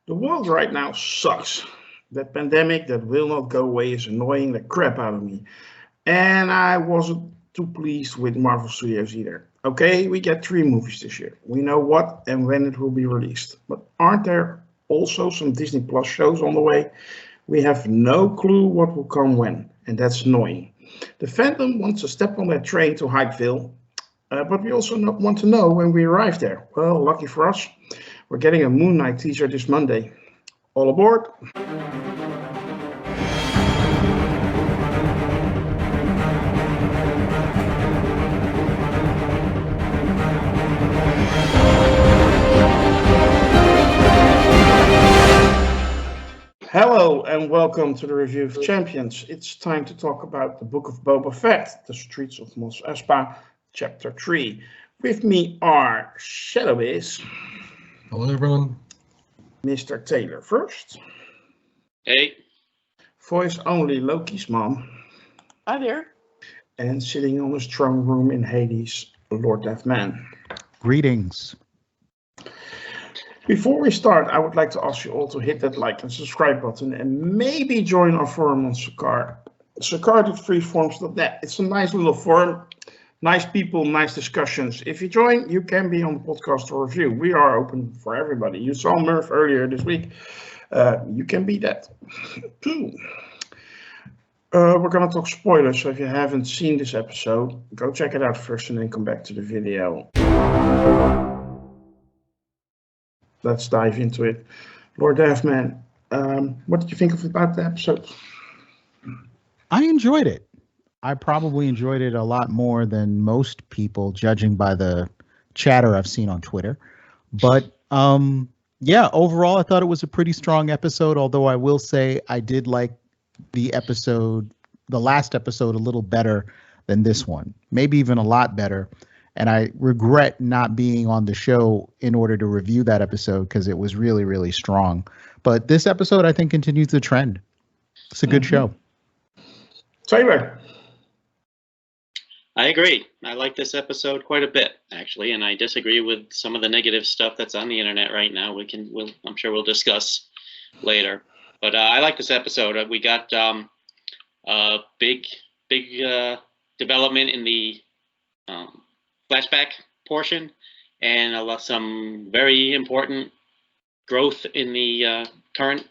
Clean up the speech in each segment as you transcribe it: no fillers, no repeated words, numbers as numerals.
The world right now sucks. That pandemic that will not go away is annoying the crap out of me. And I wasn't too pleased with Marvel Studios either. Okay, we get 3 movies this year. We know what and when it will be released. But aren't there also some Disney Plus shows on the way? We have no clue what will come when, and that's annoying. The fandom wants to step on that train to Hypeville, but we also not want to know when we arrive there. Well, lucky for us, we're getting a Moon Knight teaser this Monday. All aboard! Hello and welcome to the Review of Champions. It's time to talk about the Book of Boba Fett, The Streets of Mos Espa, Chapter 3. With me are Shadowbiz. Hello, everyone. Mr. Taylor first. Hey. Voice only Loki's mom. Hi there. And sitting on his throne room in Hades, Lord Deathman. Greetings. Before we start, I would like to ask you all to hit that like and subscribe button and maybe join our forum on Sakar. Sakar.freeforums.net. It's a nice little forum. Nice people, nice discussions. If you join, you can be on the podcast or review. We are open for everybody. You saw Murph earlier this week. You can be that. We're going to talk spoilers, so if you haven't seen this episode, go check it out first and then come back to the video. Let's dive into it. Lord Deathman, what did you think about the episode? I enjoyed it. I probably enjoyed it a lot more than most people, judging by the chatter I've seen on Twitter. But yeah, overall, I thought it was a pretty strong episode, although I will say I did like the last episode, a little better than this one, maybe even a lot better. And I regret not being on the show in order to review that episode because it was really, really strong. But this episode, I think, continues the trend. It's a good show. Taylor. I agree. I like this episode quite a bit, actually, and I disagree with some of the negative stuff that's on the internet right now. I'm sure we'll discuss later. But I like this episode. We got a big development in the flashback portion, and some very important growth in the current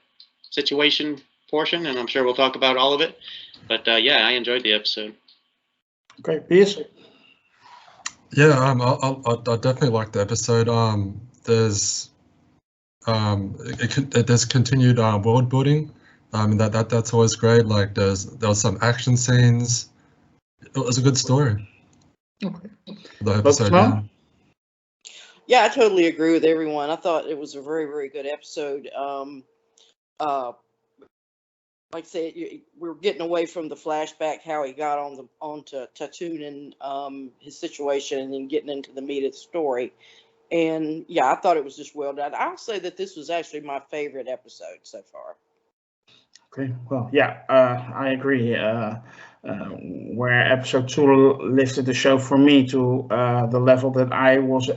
situation portion, and I'm sure we'll talk about all of it. But yeah, I enjoyed the episode. Okay, Piers. Yeah, I definitely like the episode. There's there's continued world building. That's always great. Like there was some action scenes. It was a good story. Okay. The episode. Yeah, I totally agree with everyone. I thought it was a very, very good episode. Like I said, we're getting away from the flashback, how he got onto Tatooine and his situation, and then getting into the meat of the story. And yeah, I thought it was just well done. I'll say that this was actually my favorite episode so far. Okay, well, yeah, I agree. Where episode 2 lifted the show for me to the level that I was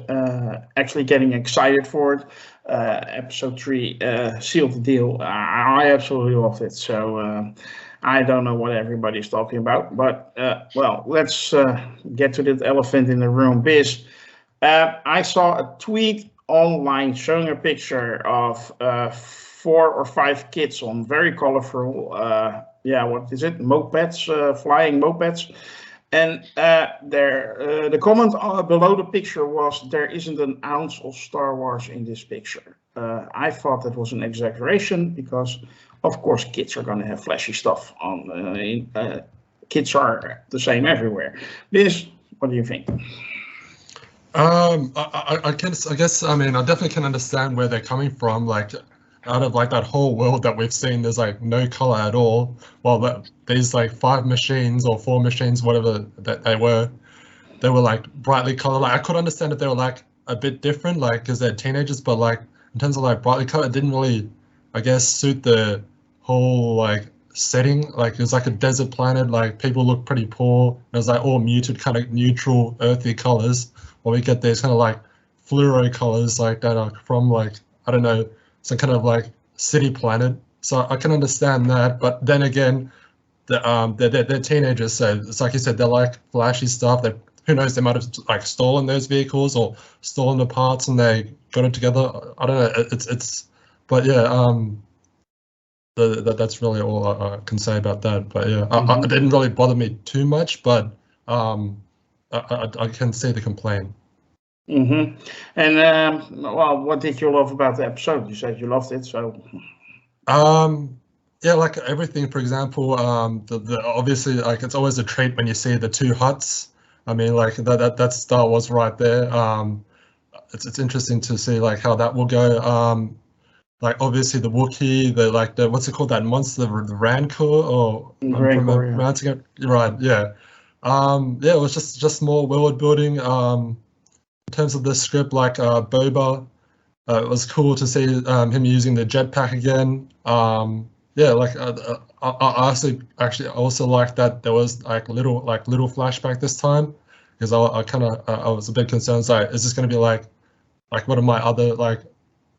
actually getting excited for it. Episode 3 sealed the deal. I absolutely loved it. So I don't know what everybody's talking about, but well, let's get to the elephant in the room. Biz, I saw a tweet online showing a picture of 4 or 5 kids on very colorful, what is it? Mopeds, flying mopeds. And the comment below the picture was, there isn't an ounce of Star Wars in this picture. I thought that was an exaggeration because, of course, kids are going to have flashy stuff on. Kids are the same everywhere. Liz, what do you think? I guess I mean I definitely can understand where they're coming from. Like out of like that whole world that we've seen, there's like no color at all. Well, these like 5 machines or 4 machines, whatever that they were like brightly colored. Like I could understand if they were like a bit different, like because they're teenagers, but like in terms of like brightly colored, it didn't really, I guess, suit the whole like setting. Like it was like a desert planet, like people look pretty poor. It was like all muted, kind of neutral, earthy colors. While we get these kind of like fluoro colors like that are from like, I don't know, some kind of like city planet. So I can understand that, but then again, they're teenagers, so it's like you said, they like flashy stuff. That who knows, they might have like stolen those vehicles or stolen the parts and they got it together. I don't know. But yeah, that's really all I can say about that. But yeah, it didn't really bother me too much, but I can see the complaint. And well, what did you love about the episode? You said you loved it, so. Yeah, like everything. For example, the obviously like it's always a treat when you see the two huts. I mean, like that Star Wars right there. It's interesting to see like how that will go. Like obviously the Wookiee, the what's it called, that monster, the Rancor, or Rancor, yeah. pronouncing it right? Yeah. Yeah, it was just more world building. In terms of the script, like Boba. It was cool to see him using the jetpack again. Yeah, like I actually also liked that there was like little flashback this time, because I was a bit concerned. It's like, is this going to be like one of my other, like,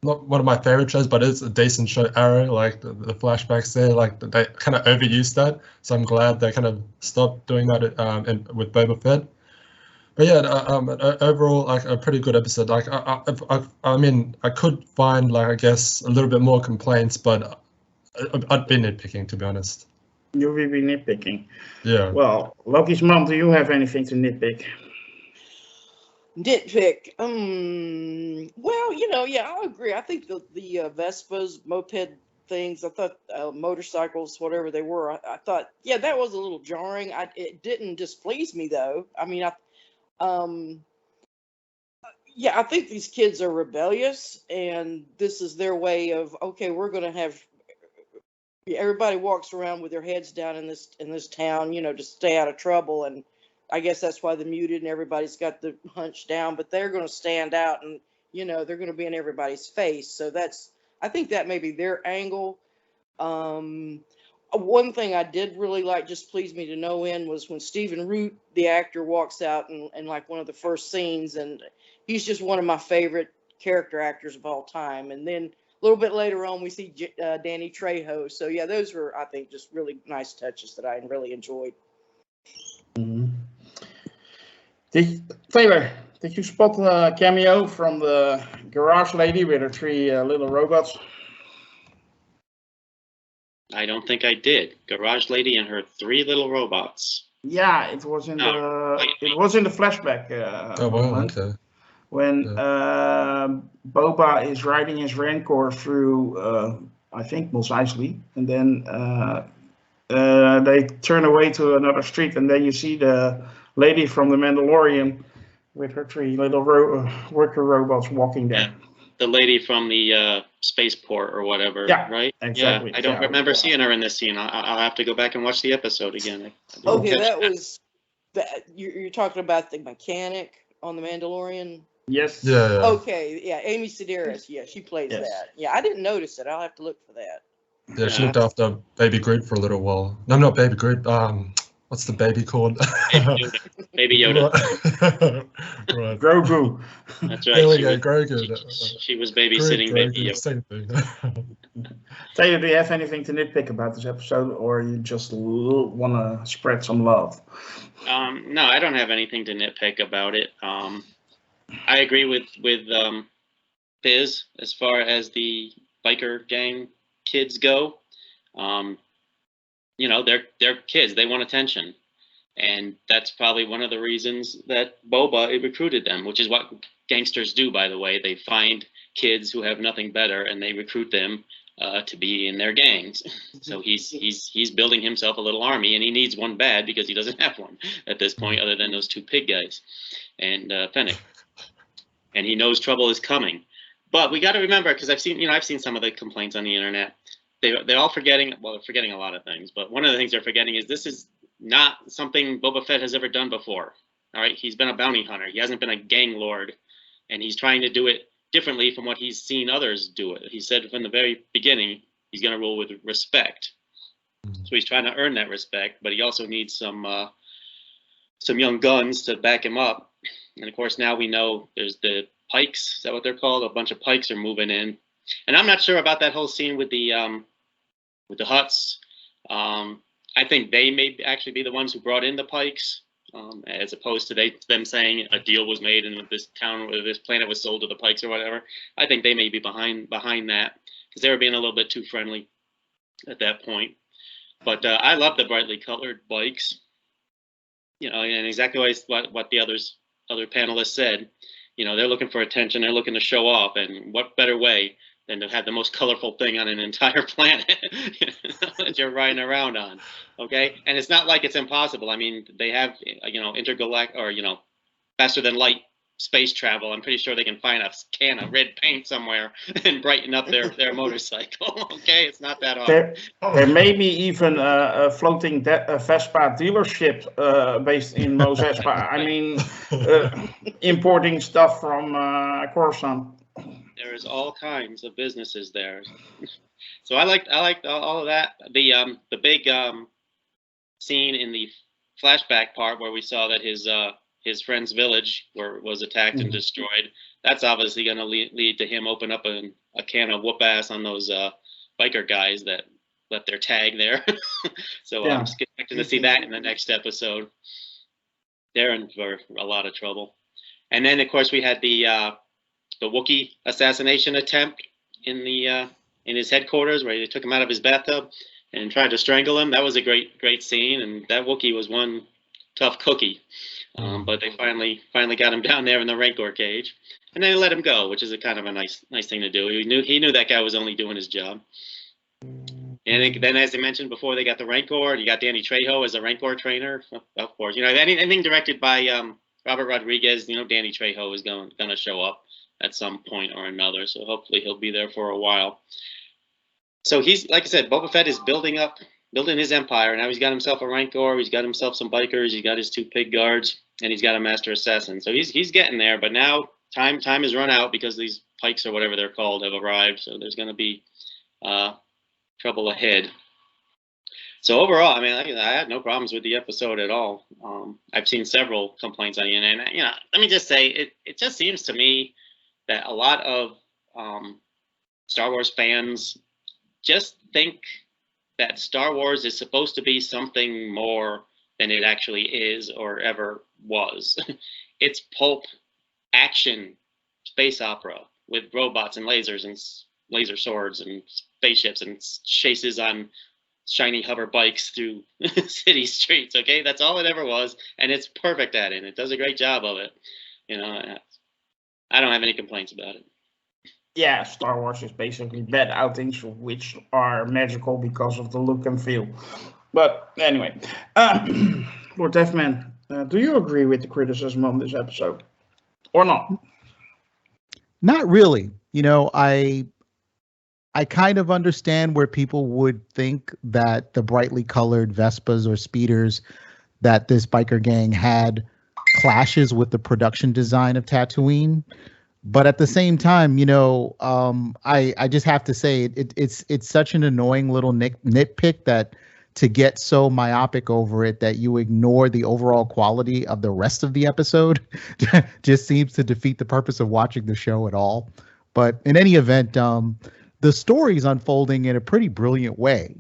not one of my favorite shows, but it's a decent show, Arrow. Like the flashbacks there, like they kind of overused that. So I'm glad they kind of stopped doing that with Boba Fett. But yeah, overall, like a pretty good episode. Like I mean, I could find, like, I guess a little bit more complaints, but I'd be nitpicking, to be honest. You will be nitpicking. Yeah. Well, Loki's mom, do you have anything to nitpick? Nitpick. Well, yeah, I agree. I think the Vespas, moped things, I thought motorcycles, whatever they were, I thought, yeah, that was a little jarring. It didn't displease me though. I mean, yeah, I think these kids are rebellious, and this is their way of, okay, we're going to have everybody walks around with their heads down in this town, to stay out of trouble, and I guess that's why the muted and everybody's got the hunch down, but they're going to stand out, and they're going to be in everybody's face. So I think that may be their angle. One thing I did really like, just pleased me to no end, was when Stephen Root, the actor, walks out in like one of the first scenes, and he's just one of my favorite character actors of all time. And then a little bit later on, we see Danny Trejo. So yeah, those were, I think, just really nice touches that I really enjoyed. Taylor, did you spot the cameo from the garage lady with her 3 little robots? I don't think I did. Garage lady and her 3 little robots. Yeah, it was in the flashback. Oh wow, okay. When Boba is riding his Rancor through, I think Mos Eisley, and then they turn away to another street, and then you see the lady from the Mandalorian with her 3 little worker robots walking there. Yeah. The lady from the spaceport or whatever, yeah, right? Exactly. Yeah, I don't remember seeing her in this scene. I'll have to go back and watch the episode again. Okay, that was you're talking about the mechanic on the Mandalorian. Yes. Yeah. Okay, yeah, Amy Sedaris. Yeah, she plays that. Yeah, I didn't notice it. I'll have to look for that. Yeah, she looked after Baby Groot for a little while. No, not Baby Groot. What's the baby called? Baby Yoda. Right. Grogu. That's right. There we go, Grogu. She was babysitting Baby Yoda. Same thing. Taylor, do you have anything to nitpick about this episode, or you just want to spread some love? No, I don't have anything to nitpick about it. I agree with Biz as far as the biker gang kids go. They're kids. They want attention. And that's probably one of the reasons that Boba recruited them, which is what gangsters do, by the way. They find kids who have nothing better and they recruit them to be in their gangs. So he's building himself a little army, and he needs one bad because he doesn't have one at this point, other than those 2 pig guys and Fennec. And he knows trouble is coming. But we got to remember, because I've seen some of the complaints on the internet. They're all forgetting. Well, they're forgetting a lot of things, but one of the things they're forgetting is this is not something Boba Fett has ever done before. All right, he's been a bounty hunter. He hasn't been a gang lord, and he's trying to do it differently from what he's seen others do it. He said from the very beginning he's going to rule with respect. So he's trying to earn that respect, but he also needs some young guns to back him up. And of course, now we know there's the Pikes. Is that what they're called? A bunch of Pikes are moving in. And I'm not sure about that whole scene with the huts. I think they may actually be the ones who brought in the Pikes, as opposed to them saying a deal was made and this town or this planet was sold to the Pikes or whatever. I think they may be behind that because they were being a little bit too friendly at that point. But I love the brightly colored bikes, and exactly what the other panelists said. They're looking for attention. They're looking to show off, and what better way than to have the most colorful thing on an entire planet that you're riding around on, okay? And it's not like it's impossible. I mean, they have, intergalactic or, faster than light space travel. I'm pretty sure they can find a can of red paint somewhere and brighten up their motorcycle, okay? It's not that hard. There may be even a floating Vespa dealership based in Mos Espa. I mean, importing stuff from Coruscant. There is all kinds of businesses there, so I liked all of that. The big scene in the flashback part where we saw that his friend's village was attacked and destroyed. That's obviously going to lead to him open up a can of whoop ass on those biker guys that left their tag there. So I'm expecting to see that in the next episode. They're in for a lot of trouble. And then of course we had the Wookiee assassination attempt in his headquarters where they took him out of his bathtub and tried to strangle him. That was a great scene, and that Wookiee was one tough cookie. But they finally got him down there in the Rancor cage, and then they let him go, which is a kind of a nice thing to do. He knew that guy was only doing his job. And then, as I mentioned before, they got the Rancor. You got Danny Trejo as a Rancor trainer, of course. Anything directed by Robert Rodriguez, Danny Trejo is going to show up at some point or another. So hopefully he'll be there for a while. So he's, like I said, Boba Fett is building his empire. Now he's got himself a Rancor. He's got himself some bikers. He's got his 2 pig guards, and he's got a master assassin. So he's getting there. But now time has run out because these Pikes or whatever they're called have arrived. So there's going to be trouble ahead. So overall, I mean, I had no problems with the episode at all. I've seen several complaints on the internet. Let me just say, it just seems to me that a lot of Star Wars fans just think that Star Wars is supposed to be something more than it actually is or ever was. It's pulp action space opera with robots and lasers and laser swords and spaceships and chases on shiny hover bikes through city streets. Okay, that's all it ever was, and it's perfect at it. It does a great job of it. I don't have any complaints about it. Yeah, Star Wars is basically bad outings which are magical because of the look and feel. But anyway, Lord Deathman, do you agree with the criticism on this episode or not? Not really. I kind of understand where people would think that the brightly colored Vespas or speeders that this biker gang had clashes with the production design of Tatooine. But at the same time, I just have to say it's such an annoying little nitpick that to get so myopic over it that you ignore the overall quality of the rest of the episode just seems to defeat the purpose of watching the show at all. But in any event, the story's unfolding in a pretty brilliant way.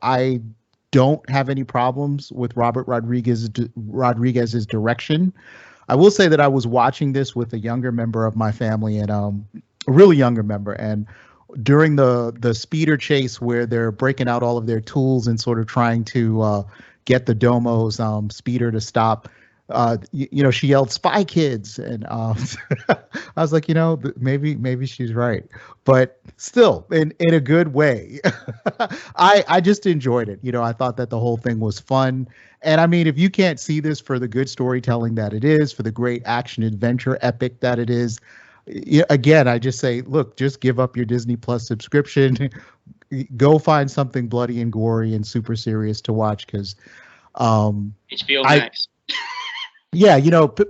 I don't have any problems with Robert Rodriguez's direction. I will say that I was watching this with a younger member of my family, and a really younger member, and during the speeder chase where they're breaking out all of their tools and sort of trying to get the Domo's speeder to stop, she yelled "Spy Kids," and I was like, maybe she's right, but still in a good way. I just enjoyed it. I thought that the whole thing was fun. And I mean, if you can't see this for the good storytelling that it is, for the great action adventure epic that it is, again, I just say, look, just give up your Disney Plus subscription, go find something bloody and gory and super serious to watch, because HBO Max. Yeah,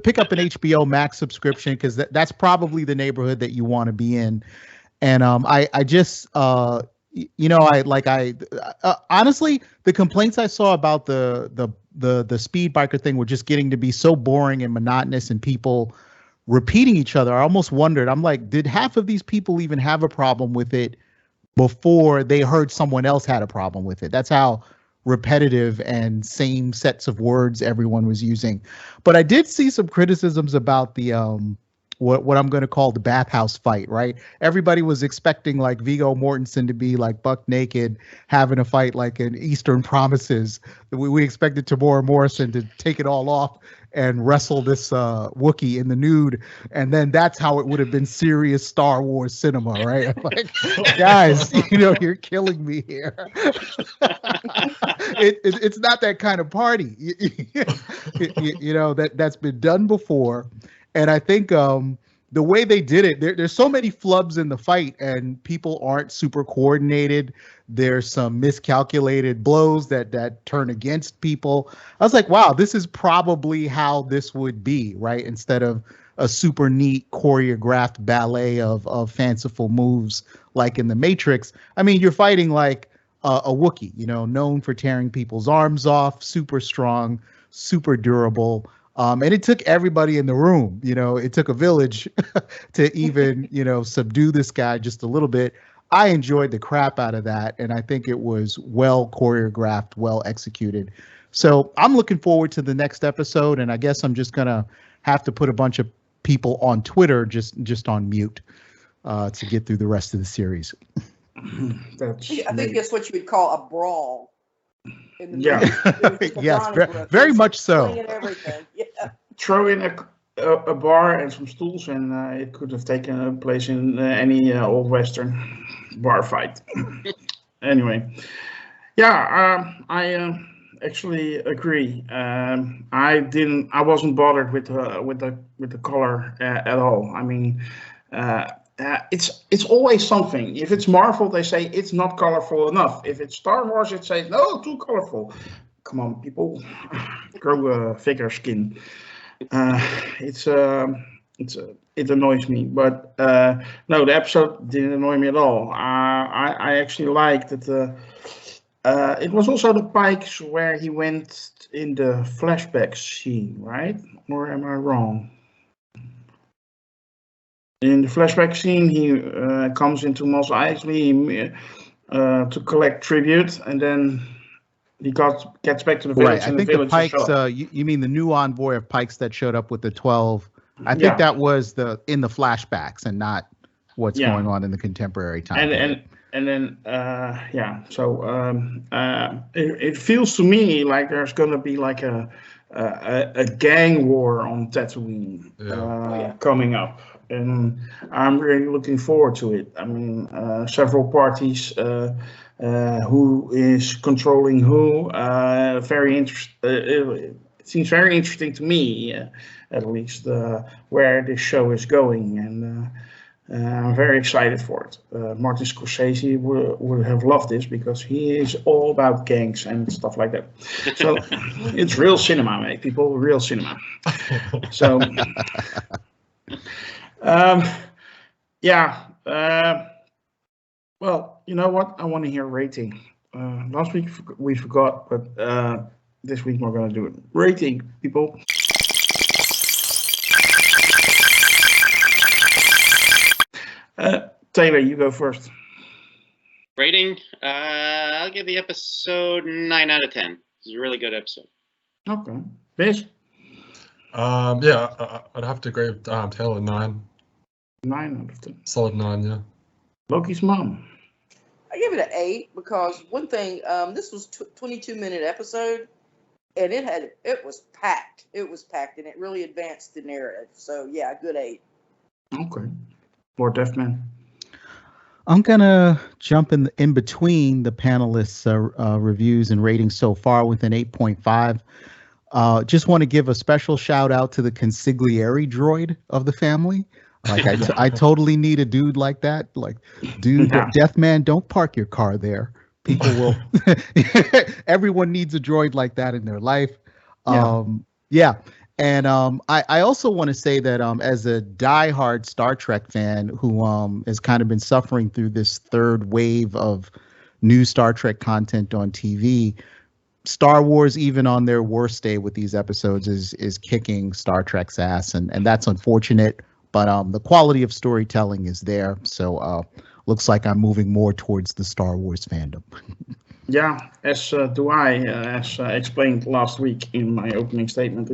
pick up an HBO Max subscription, because that's probably the neighborhood that you want to be in. And I just honestly, the complaints I saw about the speed biker thing were just getting to be so boring and monotonous, and people repeating each other. I almost wondered, I'm like, did half of these people even have a problem with it before they heard someone else had a problem with it? That's how repetitive and same sets of words everyone was using. But I did see some criticisms about the what I'm going to call the bathhouse fight, right? Everybody was expecting like Viggo Mortensen to be like buck naked, having a fight like in Eastern Promises. We expected Tamora Morrison to take it all off and wrestle this Wookiee in the nude, and then that's how it would have been serious Star Wars cinema, right? I'm like, guys, you're killing me here. It's not that kind of party. That's been done before. And I think the way they did it, there's so many flubs in the fight, and people aren't super coordinated. There's some miscalculated blows that turn against people. I was like, wow, this is probably how this would be, right? Instead of a super neat choreographed ballet of fanciful moves like in The Matrix. I mean, you're fighting like a Wookiee, known for tearing people's arms off, super strong, super durable. And it took everybody in the room, it took a village to even, subdue this guy just a little bit. I enjoyed the crap out of that. And I think it was well choreographed, well executed. So I'm looking forward to the next episode. And I guess I'm just going to have to put a bunch of people on Twitter just on mute to get through the rest of the series. I think that's what you would call a brawl. Yeah. Yes, very much so. Yeah. Throw in a bar and some stools, and it could have taken place in any old Western bar fight. Anyway, I actually agree. I wasn't bothered with the color at all. I mean, it's always something. If it's Marvel, they say it's not colorful enough. If it's Star Wars, it says no, too colorful. Come on, people, grow a thicker skin. It annoys me, but no, the episode didn't annoy me at all. I actually liked that. It was also the Pikes where he went in the flashback scene, right? Or am I wrong? In the flashback scene, he comes into Mos Eisley to collect tribute, and then he gets back to the village. Right. I think the Pikes. You mean the new envoy of Pikes that showed up with the 12? I think that was in the flashbacks and not what's going on in the contemporary time. And then So it feels to me like there's gonna be like a gang war on Tatooine coming up. And I'm really looking forward to it. I mean, several parties, who is controlling who, very interesting. It seems very interesting to me, at least, where this show is going, and I'm very excited for it. Martin Scorsese would have loved this because he is all about gangs and stuff like that. So it's real cinema, mate. People, real cinema. So. Well, you know what? I want to hear rating. Last week we forgot, but this week we're going to do it. Rating, people. Taylor, you go first. Rating? I'll give the episode 9 out of 10. It's a really good episode. Okay. Biz? I'd have to agree with Taylor. 9. 9 out of 10. Solid 9, yeah. Loki's mom. I give it an 8 because one thing, this was 22-minute episode, and it was packed. It was packed, and it really advanced the narrative. So yeah, good 8. Okay. Lord Deathman. I'm gonna jump in between the panelists' reviews and ratings so far with an 8.5. Just want to give a special shout out to the consigliere droid of the family. Like I totally need a dude like that. Like, dude, Deathman, don't park your car there. People will. Everyone needs a droid like that in their life. And I also want to say that as a diehard Star Trek fan who has kind of been suffering through this third wave of new Star Trek content on TV, Star Wars, even on their worst day with these episodes, is kicking Star Trek's ass, and that's unfortunate. But the quality of storytelling is there. So looks like I'm moving more towards the Star Wars fandom. Yeah, as do I, as explained last week in my opening statement.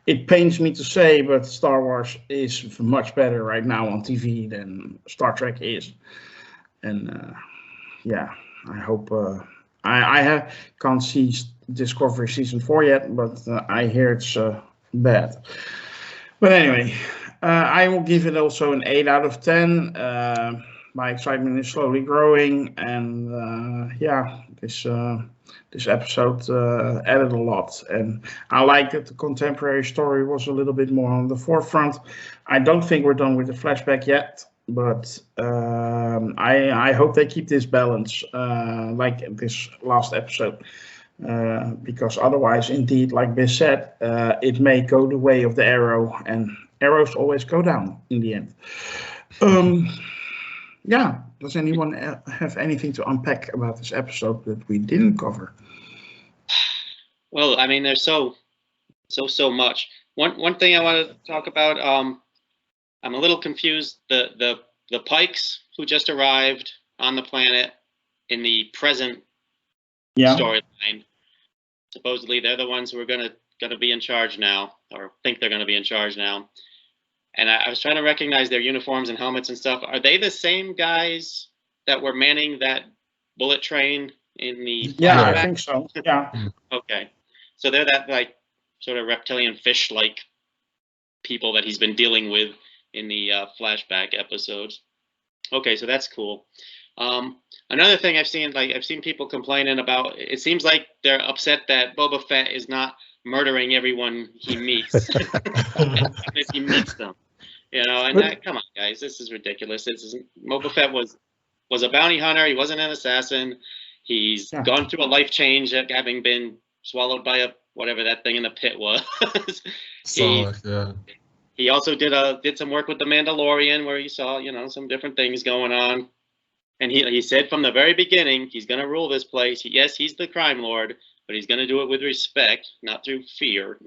It pains me to say, but Star Wars is much better right now on TV than Star Trek is. And yeah, I hope I can't see Discovery season 4 yet, but I hear it's bad. But anyway, I will give it also an 8 out of 10. My excitement is slowly growing, and yeah, this episode added a lot. And I like that the contemporary story was a little bit more on the forefront. I don't think we're done with the flashback yet, but I hope they keep this balance like this last episode. Because otherwise, indeed, like Biz said, it may go the way of the arrow, and arrows always go down in the end. Yeah, does anyone have anything to unpack about this episode that we didn't cover? Well, I mean, there's so much. One thing I want to talk about. I'm a little confused. The Pikes who just arrived on the planet in the present storyline. Supposedly, they're the ones who are gonna be in charge now, or think they're gonna be in charge now. And I was trying to recognize their uniforms and helmets and stuff. Are they the same guys that were manning that bullet train in the? Yeah, I think so. Yeah. Okay, so they're that like sort of reptilian fish-like people that he's been dealing with in the flashback episodes. Okay, so that's cool. Another thing I've seen people complaining about. It seems like they're upset that Boba Fett is not murdering everyone he meets if he meets them, you know. And that, come on, guys, this is ridiculous. Boba Fett was a bounty hunter. He wasn't an assassin. He's gone through a life change, having been swallowed by whatever that thing in the pit was. He also did some work with the Mandalorian, where he saw some different things going on. And he said from the very beginning, he's going to rule this place. Yes, he's the crime lord, but he's going to do it with respect, not through fear.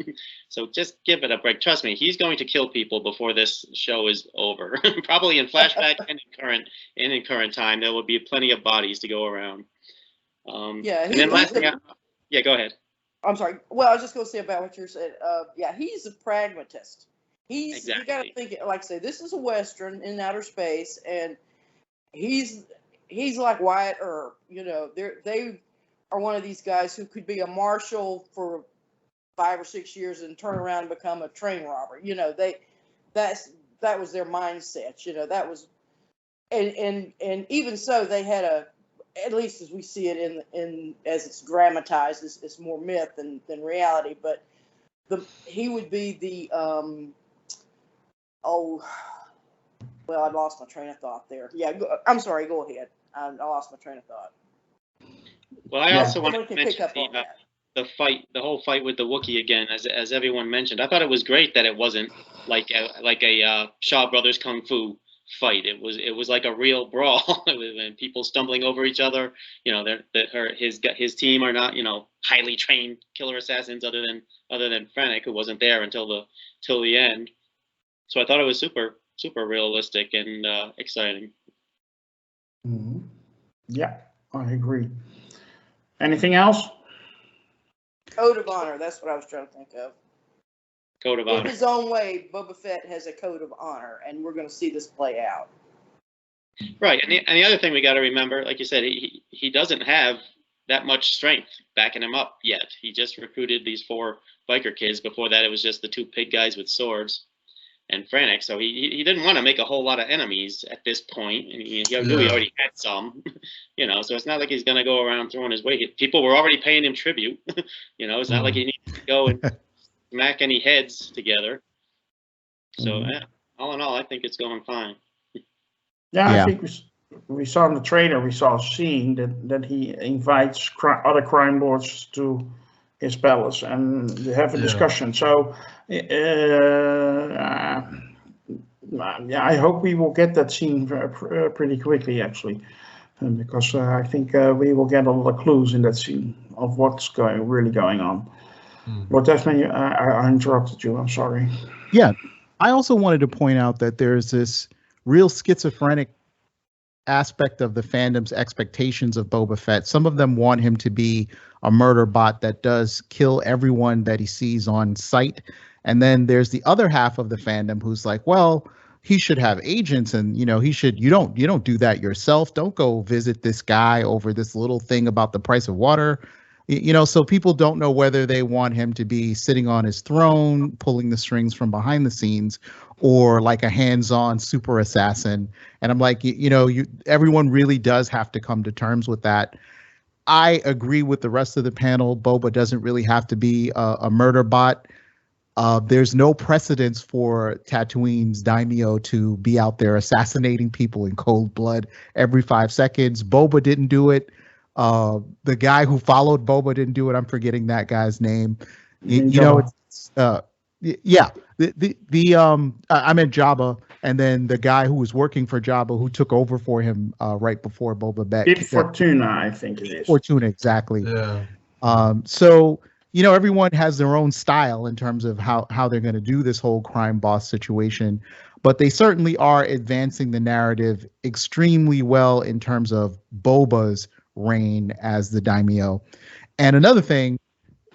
So just give it a break. Trust me, he's going to kill people before this show is over. Probably in flashback and in current time, there will be plenty of bodies to go around. Yeah. And then last thing, go ahead. I'm sorry. Well, I was just going to say about what you said. Yeah, he's a pragmatist. You got to think, like I say, this is a Western in outer space, and he's like Wyatt Earp. They are one of these guys who could be a marshal for 5 or 6 years and turn around and become a train robber. That was their mindset. That was, and even so, they had at least as we see it in as it's dramatized, it's more myth than reality. But he would be the well, I lost my train of thought there. Yeah, I'm sorry. Go ahead. I lost my train of thought. Well, I also want to mention the whole fight with the Wookiee again, as everyone mentioned. I thought it was great that it wasn't like a Shaw Brothers Kung Fu fight. It was like a real brawl, and people stumbling over each other. His team are not highly trained killer assassins, other than Fennec, who wasn't there until the end. So I thought it was super realistic and exciting. Mm-hmm. Yeah, I agree. Anything else? Code of honor. That's what I was trying to think of. Code of honor. In his own way, Boba Fett has a code of honor, and we're going to see this play out. Right, and the other thing we got to remember, like you said, he doesn't have that much strength backing him up yet. He just recruited these 4 biker kids. Before that, it was just the 2 pig guys with swords and Frantic. So he didn't want to make a whole lot of enemies at this point, and he knew he already had some, So it's not like he's going to go around throwing his weight. People were already paying him tribute, It's not like he needs to go and smack any heads together. So all in all, I think it's going fine. Yeah, I think we saw in the trailer, we saw a scene that he invites other crime lords to his palace and they have a discussion. So I hope we will get that scene pretty quickly, actually, because I think we will get a lot of clues in that scene of what's really going on. But definitely, I interrupted you. I'm sorry. Yeah, I also wanted to point out that there's this real schizophrenic aspect of the fandom's expectations of Boba Fett. Some of them want him to be a murder bot that does kill everyone that he sees on sight. And then there's the other half of the fandom who's like, well, he should have agents, and you don't do that yourself. Don't go visit this guy over this little thing about the price of water. So people don't know whether they want him to be sitting on his throne, pulling the strings from behind the scenes, or like a hands-on super assassin. And I'm like, everyone really does have to come to terms with that. I agree with the rest of the panel. Boba doesn't really have to be a murder bot. There's no precedence for Tatooine's daimyo to be out there assassinating people in cold blood every 5 seconds. Boba didn't do it. The guy who followed Boba didn't do it. I'm forgetting that guy's name. I meant Jabba, and then the guy who was working for Jabba, who took over for him right before Boba Fett. Bib Fortuna, I think it is. Fortuna, exactly. Yeah. So everyone has their own style in terms of how they're going to do this whole crime boss situation, but they certainly are advancing the narrative extremely well in terms of Boba's reign as the daimyo. And another thing,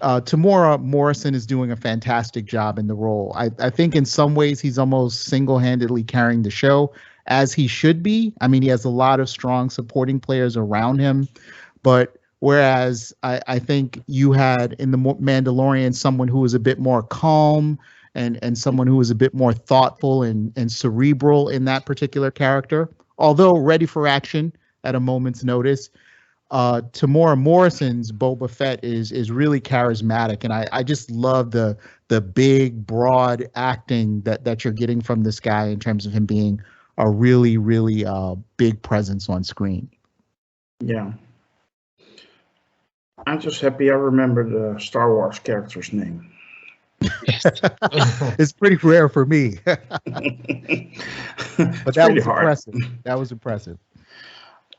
Tamora Morrison is doing a fantastic job in the role. I think in some ways he's almost single-handedly carrying the show, as he should be. I mean, he has a lot of strong supporting players around him, but whereas I think you had in the Mandalorian someone who was a bit more calm and someone who was a bit more thoughtful and cerebral in that particular character, although ready for action at a moment's notice. Tamora Morrison's Boba Fett is really charismatic, and I just love the big, broad acting that you're getting from this guy in terms of him being a really, really big presence on screen. Yeah. I'm just happy I remember the Star Wars character's name. It's pretty rare for me. But that was impressive. That was impressive.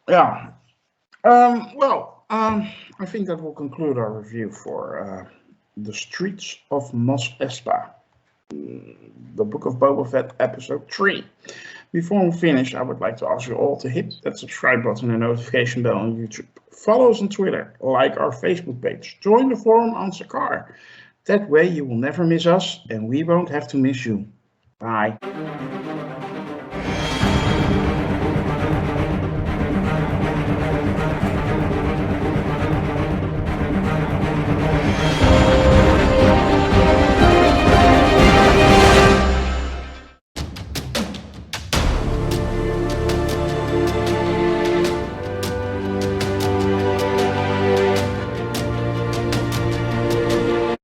Yeah. I think that will conclude our review for The Streets of Mos Espa, the Book of Boba Fett, Episode 3. Before we finish, I would like to ask you all to hit that subscribe button and notification bell on YouTube. Follow us on Twitter, like our Facebook page, join the forum on Sakar. That way you will never miss us and we won't have to miss you. Bye.